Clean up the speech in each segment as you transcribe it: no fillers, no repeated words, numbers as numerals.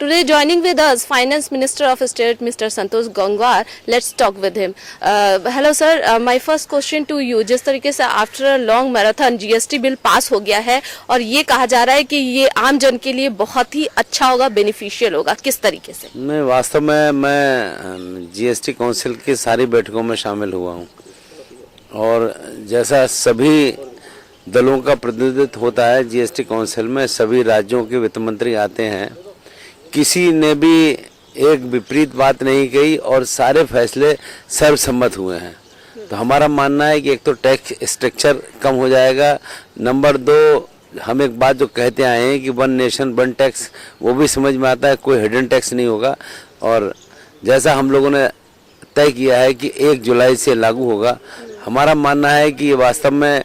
Today joining with us Finance Minister of State Mr. Santosh Gangwar. Let's talk with him. Hello sir, my first question to you. जिस तरीके से after a long marathon GST bill pass हो गया है और ये कहा जा रहा है कि ये आम जन के लिए बहुत ही अच्छा होगा, बेनिफिशियल होगा, किस तरीके से? नहीं, वास्तव में मैं जीएसटी काउंसिल की सारी बैठकों में शामिल हुआ हूँ और जैसा सभी दलों का प्रतिनिधित्व होता है जीएसटी काउंसिल में, सभी राज्यों के वित्त मंत्री आते हैं, किसी ने भी एक विपरीत बात नहीं कही और सारे फैसले सर्वसम्मत हुए हैं। तो हमारा मानना है कि एक तो टैक्स स्ट्रक्चर कम हो जाएगा, नंबर 2 हम एक बात जो कहते आए हैं कि वन नेशन वन टैक्स, वो भी समझ में आता है, कोई हिडन टैक्स नहीं होगा। और जैसा हम लोगों ने तय किया है कि 1 जुलाई से लागू होगा, हमारा मानना है कि ये वास्तव में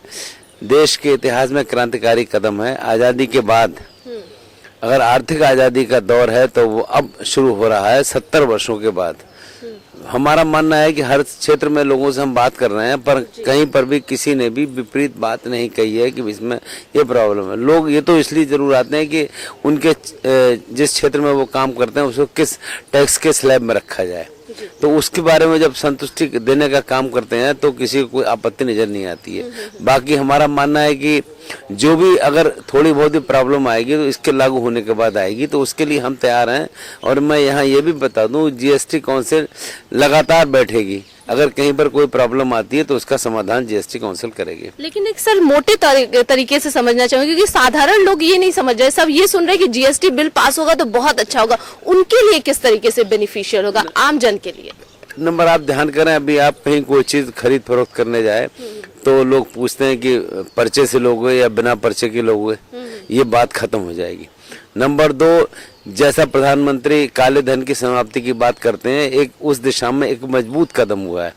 देश के इतिहास में क्रांतिकारी कदम है। आज़ादी के बाद अगर आर्थिक आज़ादी का दौर है तो वो अब शुरू हो रहा है 70 वर्षों के बाद। हमारा मानना है कि हर क्षेत्र में लोगों से हम बात कर रहे हैं, पर कहीं पर भी किसी ने भी विपरीत बात नहीं कही है कि इसमें ये प्रॉब्लम है। लोग ये तो इसलिए जरूर आते हैं कि उनके जिस क्षेत्र में वो काम करते हैं उसको किस टैक्स के स्लैब में रखा जाए, तो उसके बारे में जब संतुष्टि देने का काम करते हैं तो किसी को कोई आपत्ति नजर नहीं आती है। बाकी हमारा मानना है कि जो भी अगर थोड़ी बहुत ही प्रॉब्लम आएगी तो इसके लागू होने के बाद आएगी, तो उसके लिए हम तैयार हैं। और मैं यहाँ ये भी बता दूं, जीएसटी काउंसिल लगातार बैठेगी, अगर कहीं पर कोई प्रॉब्लम आती है तो उसका समाधान जीएसटी काउंसिल करेगी। लेकिन एक सर मोटे तरीके से समझना चाहूंगी, क्योंकि साधारण लोग ये नहीं समझ रहे, सब ये सुन रहे कि जीएसटी बिल पास होगा तो बहुत अच्छा होगा, उनके लिए किस तरीके से बेनिफिशियल होगा आम जन के लिए? नंबर आप ध्यान करें, अभी आप कहीं कोई चीज खरीद फरोख्त करने जाए तो लोग पूछते हैं कि पर्चे से लोगे या बिना पर्चे के लोगे, ये बात खत्म हो जाएगी। नंबर 2, जैसा प्रधानमंत्री काले धन की समाप्ति की बात करते हैं, एक उस दिशा में एक मजबूत कदम हुआ है।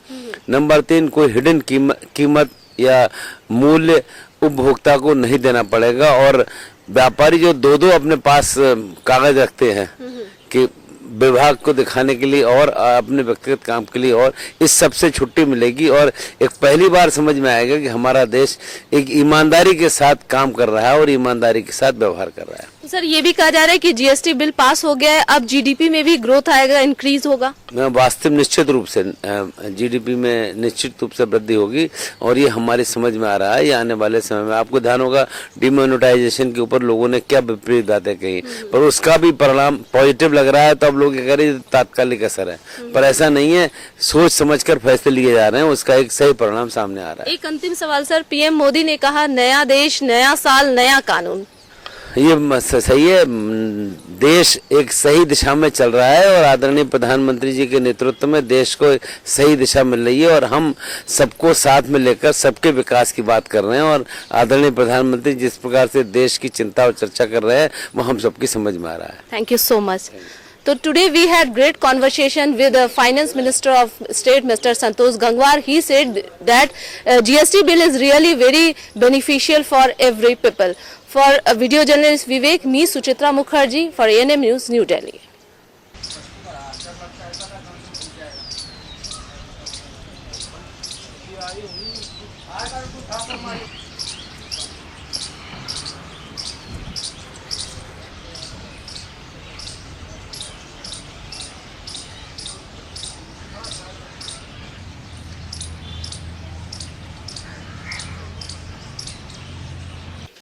नंबर 3, कोई हिडन कीमत या मूल्य उपभोक्ता को नहीं देना पड़ेगा और व्यापारी जो 2-2 अपने पास कागज रखते हैं कि विभाग को दिखाने के लिए और अपने व्यक्तिगत काम के लिए, और इस सब से छुट्टी मिलेगी और एक पहली बार समझ में आएगा कि हमारा देश एक ईमानदारी के साथ काम कर रहा है और ईमानदारी के साथ व्यवहार कर रहा है। तो सर ये भी कहा जा रहा है कि जीएसटी बिल पास हो गया है, अब जीडीपी में भी ग्रोथ आएगा, इंक्रीज होगा। वास्तव निश्चित रूप से जीडीपी में निश्चित रूप से वृद्धि होगी और ये हमारी समझ में आ रहा है। ये आने वाले समय में आपको ध्यान होगा, डिमोनेटाइजेशन के ऊपर लोगों ने क्या विपरीत बातें कही, पर उसका भी परिणाम पॉजिटिव लग रहा है। तो अब लोग कह रहे हैं तात्कालिक असर है, पर ऐसा नहीं है, सोच समझकर फैसले लिए जा रहे हैं, उसका एक सही परिणाम सामने आ रहा है। एक अंतिम सवाल सर, पीएम मोदी ने कहा नया देश, नया साल, नया कानून, ये सही है, देश एक सही दिशा में चल रहा है और आदरणीय प्रधानमंत्री जी के नेतृत्व में देश को सही दिशा मिल रही है और हम सबको साथ में लेकर सबके विकास की बात कर रहे हैं। और आदरणीय प्रधानमंत्री जिस प्रकार से देश की चिंता और चर्चा कर रहे हैं वो हम सबकी समझ में आ रहा है। Thank you so much. So today we had great conversation with the Finance Minister of State, Mr. Santosh Gangwar. He said that GST bill is really very beneficial for every people. For video journalist Vivek, me Suchitra Mukherjee for ANM News, New Delhi.